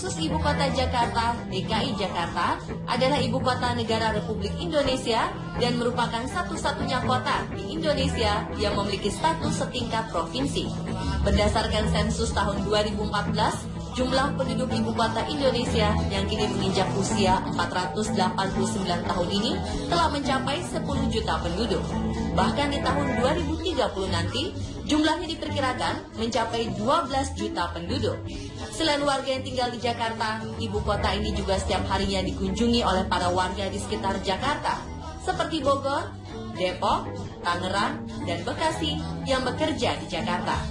khusus Ibu Kota Jakarta, DKI Jakarta, adalah Ibu Kota Negara Republik Indonesia dan merupakan satu-satunya kota di Indonesia yang memiliki status setingkat provinsi. Berdasarkan sensus tahun 2014, jumlah penduduk Ibu Kota Indonesia yang kini menginjak usia 489 tahun ini telah mencapai 10 juta penduduk. Bahkan di tahun 2030 nanti, jumlahnya diperkirakan mencapai 12 juta penduduk. Selain warga yang tinggal di Jakarta, Ibu Kota ini juga setiap harinya dikunjungi oleh para warga di sekitar Jakarta, seperti Bogor, Depok, Tangerang, dan Bekasi yang bekerja di Jakarta.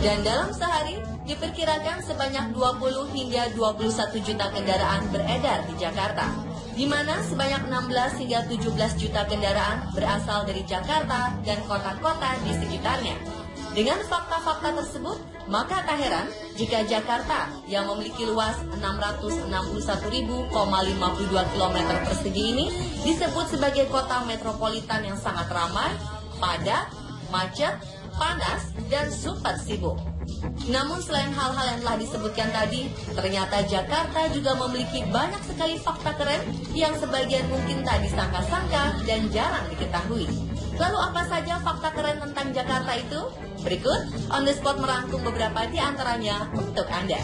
Dan dalam sehari, diperkirakan sebanyak 20 hingga 21 juta kendaraan beredar di Jakarta, di mana sebanyak 16 hingga 17 juta kendaraan berasal dari Jakarta dan kota-kota di sekitarnya. Dengan fakta-fakta tersebut, maka tak heran jika Jakarta yang memiliki luas 661.052 km persegi ini disebut sebagai kota metropolitan yang sangat ramai, padat, macet, panas, dan super sibuk. Namun selain hal-hal yang telah disebutkan tadi, ternyata Jakarta juga memiliki banyak sekali fakta keren yang sebagian mungkin tak disangka-sangka dan jarang diketahui. Lalu apa saja fakta keren tentang Jakarta itu? Berikut On The Spot merangkum beberapa di antaranya untuk Anda.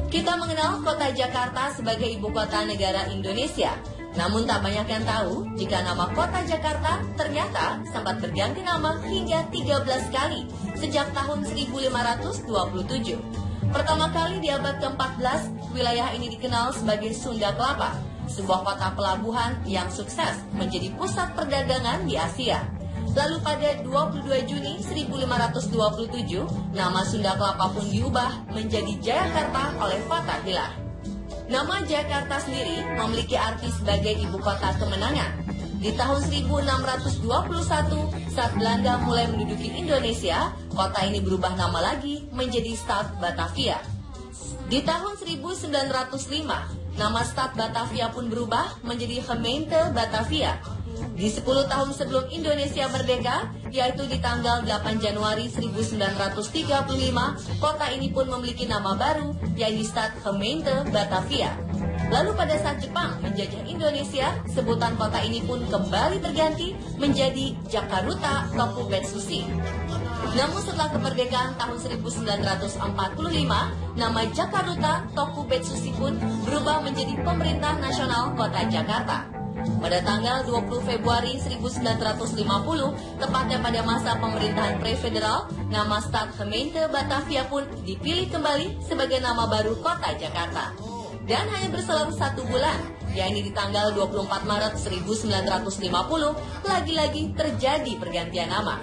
Kita mengenal kota Jakarta sebagai ibu kota negara Indonesia. Namun tak banyak yang tahu jika nama kota Jakarta ternyata sempat berganti nama hingga 13 kali sejak tahun 1527. Pertama kali di abad ke-14, wilayah ini dikenal sebagai Sunda Kelapa, sebuah kota pelabuhan yang sukses menjadi pusat perdagangan di Asia. Lalu pada 22 Juni 1527, nama Sunda Kelapa pun diubah menjadi Jayakarta oleh Fatahillah. Nama Jakarta sendiri memiliki arti sebagai ibu kota kemenangan. Di tahun 1621, saat Belanda mulai menduduki Indonesia, kota ini berubah nama lagi menjadi Stad Batavia. Di tahun 1905, nama Stad Batavia pun berubah menjadi Gemeente Batavia. Di 10 tahun sebelum Indonesia merdeka, yaitu di tanggal 8 Januari 1935, kota ini pun memiliki nama baru, yaitu Stad Gemeente Batavia. Lalu pada saat Jepang menjajah Indonesia, sebutan kota ini pun kembali berganti menjadi Jakarta Tokubetsushi. Namun setelah kemerdekaan tahun 1945, nama Jakarta Tokubetsushi pun berubah menjadi Pemerintah Nasional Kota Jakarta. Pada tanggal 20 Februari 1950, tepatnya pada masa pemerintahan pre-federal, nama Stad Gemeente Batavia pun dipilih kembali sebagai nama baru Kota Jakarta. Dan hanya berselang 1 bulan, yakni di tanggal 24 Maret 1950, lagi-lagi terjadi pergantian nama.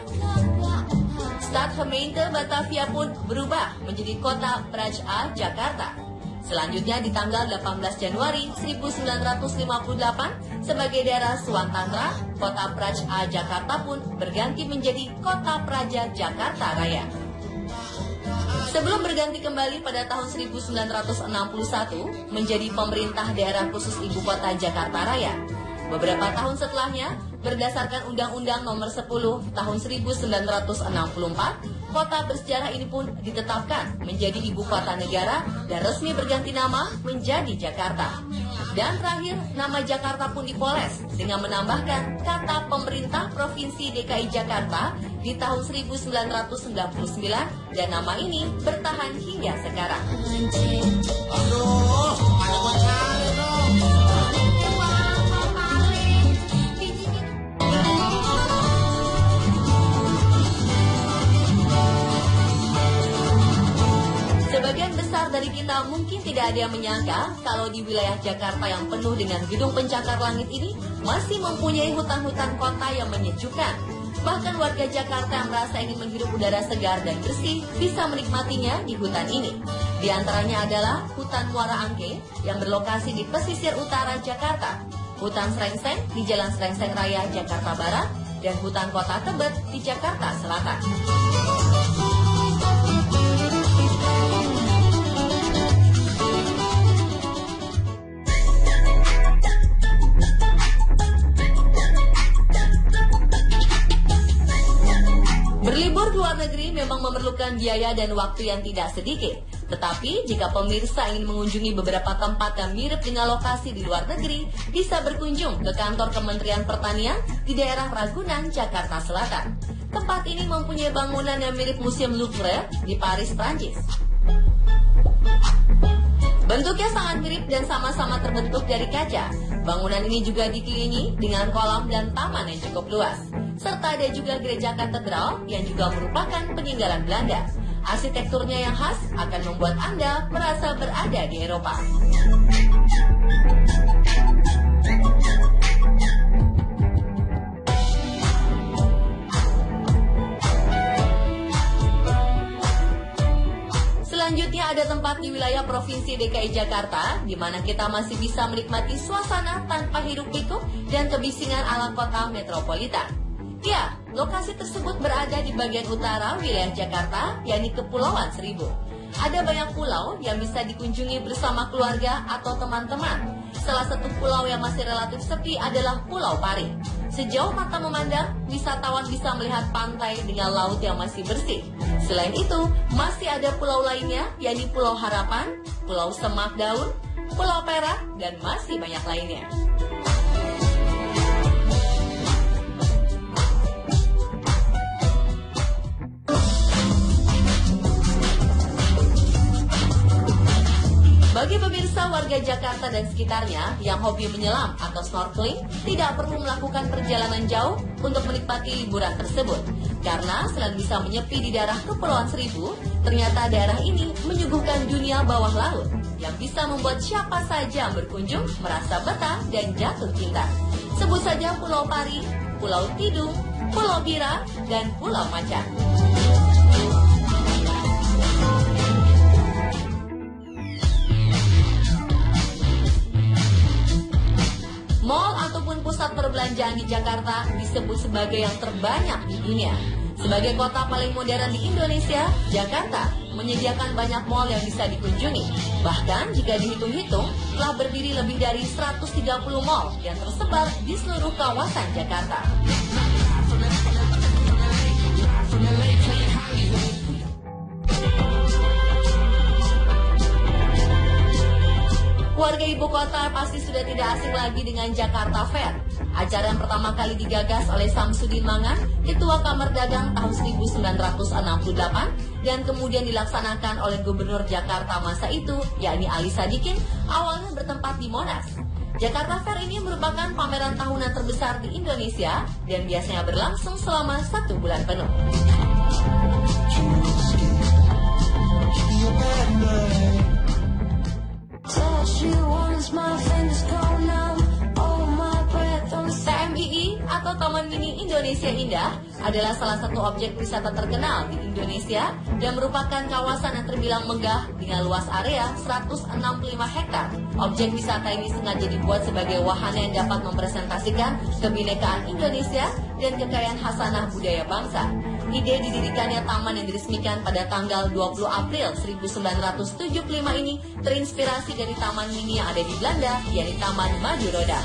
Stad Gemeente Batavia pun berubah menjadi Kota Praja Jakarta. Selanjutnya di tanggal 18 Januari 1958, sebagai daerah Swantantra, Kota Praja Jakarta pun berganti menjadi Kota Praja Jakarta Raya. Sebelum berganti kembali pada tahun 1961 menjadi Pemerintah Daerah Khusus Ibu Kota Jakarta Raya. Beberapa tahun setelahnya, berdasarkan Undang-Undang Nomor 10 Tahun 1964, kota bersejarah ini pun ditetapkan menjadi ibu kota negara dan resmi berganti nama menjadi Jakarta. Dan terakhir, nama Jakarta pun dipoles dengan menambahkan kata pemerintah Provinsi DKI Jakarta di tahun 1999 dan nama ini bertahan hingga sekarang. Sebagian besar dari kita mungkin tidak ada yang menyangka kalau di wilayah Jakarta yang penuh dengan gedung pencakar langit ini masih mempunyai hutan-hutan kota yang menyejukkan. Bahkan warga Jakarta yang merasa ingin menghirup udara segar dan bersih bisa menikmatinya di hutan ini. Di antaranya adalah Hutan Muara Angke yang berlokasi di pesisir utara Jakarta, Hutan Srengseng di Jalan Srengseng Raya Jakarta Barat, dan Hutan Kota Tebet di Jakarta Selatan. negeri memang memerlukan biaya dan waktu yang tidak sedikit. Tetapi jika pemirsa ingin mengunjungi beberapa tempat yang mirip dengan lokasi di luar negeri, bisa berkunjung ke kantor Kementerian Pertanian di daerah Ragunan, Jakarta Selatan. Tempat ini mempunyai bangunan yang mirip Museum Louvre di Paris, Prancis. Bentuknya sangat mirip dan sama-sama terbentuk dari kaca. Bangunan ini juga dikelilingi dengan kolam dan taman yang cukup luas. Serta ada juga gereja katedral yang juga merupakan peninggalan Belanda. Arsitekturnya yang khas akan membuat Anda merasa berada di Eropa. Selanjutnya ada tempat di wilayah Provinsi DKI Jakarta, di mana kita masih bisa menikmati suasana tanpa hiruk-pikuk dan kebisingan ala kota metropolitan. Ya, lokasi tersebut berada di bagian utara wilayah Jakarta, yakni Kepulauan Seribu. Ada banyak pulau yang bisa dikunjungi bersama keluarga atau teman-teman. Salah satu pulau yang masih relatif sepi adalah Pulau Pari. Sejauh mata memandang, wisatawan bisa melihat pantai dengan laut yang masih bersih. Selain itu, masih ada pulau lainnya, yakni Pulau Harapan, Pulau Semak Daun, Pulau Perak, dan masih banyak lainnya. Bagi pemirsa warga Jakarta dan sekitarnya yang hobi menyelam atau snorkeling, tidak perlu melakukan perjalanan jauh untuk menikmati liburan tersebut. Karena selain bisa menyepi di daerah Kepulauan Seribu, ternyata daerah ini menyuguhkan dunia bawah laut yang bisa membuat siapa saja yang berkunjung merasa betah dan jatuh cinta. Sebut saja Pulau Pari, Pulau Tidung, Pulau Bira, dan Pulau Macan. Mall ataupun pusat perbelanjaan di Jakarta disebut sebagai yang terbanyak di dunia. Sebagai kota paling modern di Indonesia, Jakarta menyediakan banyak mall yang bisa dikunjungi. Bahkan jika dihitung-hitung, telah berdiri lebih dari 130 mall yang tersebar di seluruh kawasan Jakarta. Warga ibu kota pasti sudah tidak asing lagi dengan Jakarta Fair. Acara yang pertama kali digagas oleh Samsudin Mangan, Ketua Kamar Dagang tahun 1968, dan kemudian dilaksanakan oleh Gubernur Jakarta masa itu, yakni Ali Sadikin, awalnya bertempat di Monas. Jakarta Fair ini merupakan pameran tahunan terbesar di Indonesia dan biasanya berlangsung selama 1 bulan penuh. TMII atau Taman Mini Indonesia Indah adalah salah satu objek wisata terkenal di Indonesia dan merupakan kawasan yang terbilang megah dengan luas area 165 hektar. Objek wisata ini sengaja dibuat sebagai wahana yang dapat mempresentasikan kebinekaan Indonesia dan kekayaan khasanah budaya bangsa. Ide didirikannya taman yang diresmikan pada tanggal 20 April 1975 ini terinspirasi dari taman mini yang ada di Belanda, yakni Taman Maju Roda.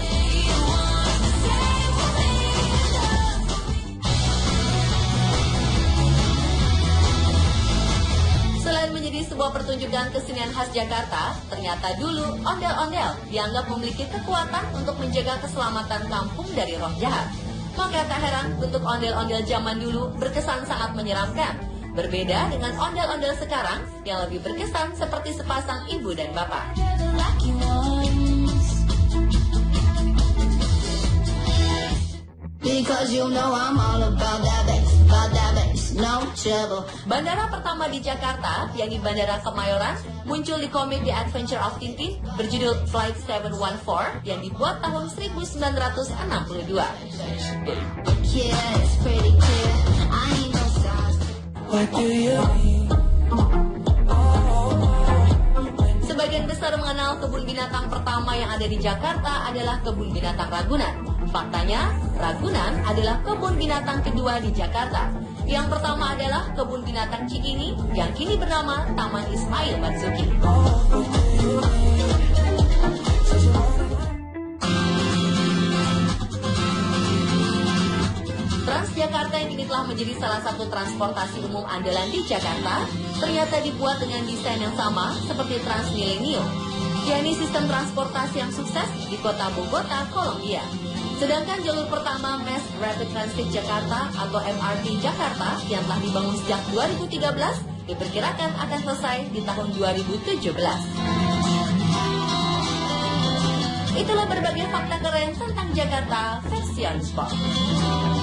Selain menjadi sebuah pertunjukan kesenian khas Jakarta, ternyata dulu ondel-ondel dianggap memiliki kekuatan untuk menjaga keselamatan kampung dari roh jahat. Maka tak heran bentuk ondel-ondel zaman dulu berkesan sangat menyeramkan. Berbeda dengan ondel-ondel sekarang yang lebih berkesan seperti sepasang ibu dan bapak. Bandara pertama di Jakarta, yakni Bandara Kemayoran, muncul di komik The Adventure of Tintin berjudul Flight 714 yang dibuat tahun 1962. Sebagian besar mengenal kebun binatang pertama yang ada di Jakarta adalah kebun binatang Ragunan. Faktanya, Ragunan adalah kebun binatang kedua di Jakarta. Yang pertama adalah kebun binatang Cikini yang kini bernama Taman Ismail Marzuki. Transjakarta yang kini telah menjadi salah satu transportasi umum andalan di Jakarta, ternyata dibuat dengan desain yang sama seperti Transmilenio, yakni sistem transportasi yang sukses di kota Bogota, Kolombia. Sedangkan jalur pertama Mass Rapid Transit Jakarta atau MRT Jakarta yang telah dibangun sejak 2013 diperkirakan akan selesai di tahun 2017. Itulah berbagai fakta keren tentang Jakarta versi Sport.